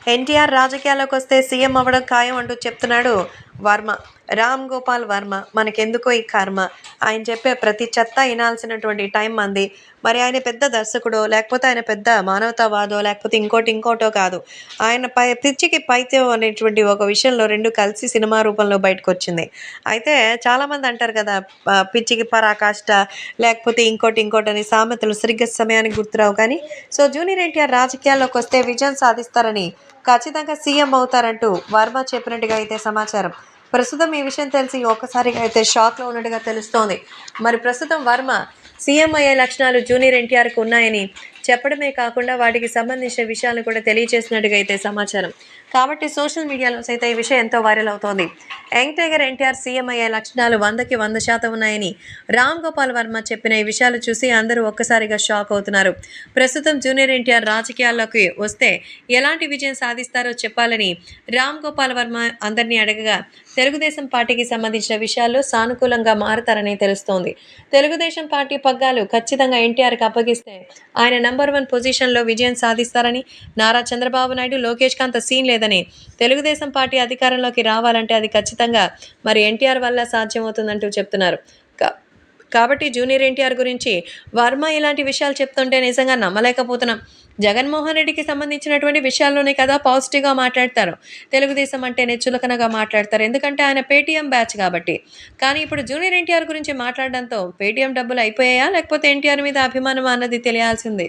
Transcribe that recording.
NTR రాజకీయాల్లోకొస్తే CM అవ్వడం ఖాయం అంటూ చెప్తున్నాడు వర్మ. రామ్ గోపాల్ వర్మ. మనకెందుకో ఈ కర్మ. ఆయన చెప్పే ప్రతి చెత్త ఇనాల్సినటువంటి టైం మంది. మరి ఆయన పెద్ద దర్శకుడో, లేకపోతే ఆయన పెద్ద మానవతావాదో, లేకపోతే ఇంకోటో కాదు. ఆయన పిచ్చికి పైత్యం అనేటువంటి ఒక విషయంలో 2 కలిసి సినిమా రూపంలో బయటకొచ్చింది. అయితే చాలామంది అంటారు కదా! పిచ్చికి పరాకాష్ట, లేకపోతే ఇంకోటని సామెతలు సరిగ్గా సమయానికి గుర్తురావు కానీ, సో జూనియర్ ఎన్టీఆర్ రాజకీయాల్లోకొస్తే విజయం సాధిస్తారని, ఖచ్చితంగా సీఎం అవుతారంటూ వర్మ చెప్పినట్టుగా అయితే సమాచారం. ప్రస్తుతం ఈ విషయం తెలిసి ఒక్కసారిగా అయితే షాక్‌లో ఉన్నట్టుగా తెలుస్తోంది. మరి ప్రస్తుతం వర్మ సీఎం అయ్యే లక్షణాలు జూనియర్ ఎన్టీఆర్‌కి ఉన్నాయని చెప్పడమే కాకుండా వాటికి సంబంధించిన విషయాలను కూడా తెలియజేసినట్టుగా అయితే సమాచారం. కాబట్టి సోషల్ మీడియాలో సైతం ఈ విషయం ఎంతో వైరల్ అవుతోంది. యంగ్ టైగర్ ఎన్టీఆర్ సీఎం అయ్యే లక్షణాలు 100కి 100% ఉన్నాయని రామ్ గోపాల్ వర్మ చెప్పిన ఈ విషయాలు చూసి అందరూ ఒక్కసారిగా షాక్ అవుతున్నారు. ప్రస్తుతం జూనియర్ ఎన్టీఆర్ రాజకీయాల్లోకి వస్తే ఎలాంటి విజయం సాధిస్తారో చెప్పాలని రామ్ గోపాల్ వర్మ అందరినీ అడగగా తెలుగుదేశం పార్టీకి సంబంధించిన విషయాల్లో సానుకూలంగా మారతారని తెలుస్తోంది. తెలుగుదేశం పార్టీ పగ్గాలు ఖచ్చితంగా ఎన్టీఆర్‌కి అప్పగిస్తే ఆయన నంబర్ 1 పొజిషన్‌లో విజయం సాధిస్తారని, నారా చంద్రబాబు నాయుడు, లోకేష్‌కి అంత సీన్ లేదని, తెలుగుదేశం పార్టీ అధికారంలోకి రావాలంటే అది ఖచ్చితంగా మరి ఎన్టీఆర్ వల్ల సాధ్యమవుతుందంటూ చెప్తున్నారు. క కాబట్టి జూనియర్ ఎన్టీఆర్ గురించి వర్మ ఇలాంటి విషయాలు చెప్తుంటే నిజంగా నమ్మలేకపోతున్నాం. జగన్మోహన్ రెడ్డికి సంబంధించినటువంటి విషయాల్లోనే కదా పాజిటివ్‌గా మాట్లాడతారు. తెలుగుదేశం అంటేనే చులకనగా మాట్లాడతారు. ఎందుకంటే ఆయన పేటీఎం బ్యాచ్ కాబట్టి. కానీ ఇప్పుడు జూనియర్ ఎన్టీఆర్ గురించి మాట్లాడడంతో పేటీఎం డబ్బులు అయిపోయాయా? లేకపోతే ఎన్టీఆర్ మీద అభిమానమా అన్నది తెలియాల్సిందే.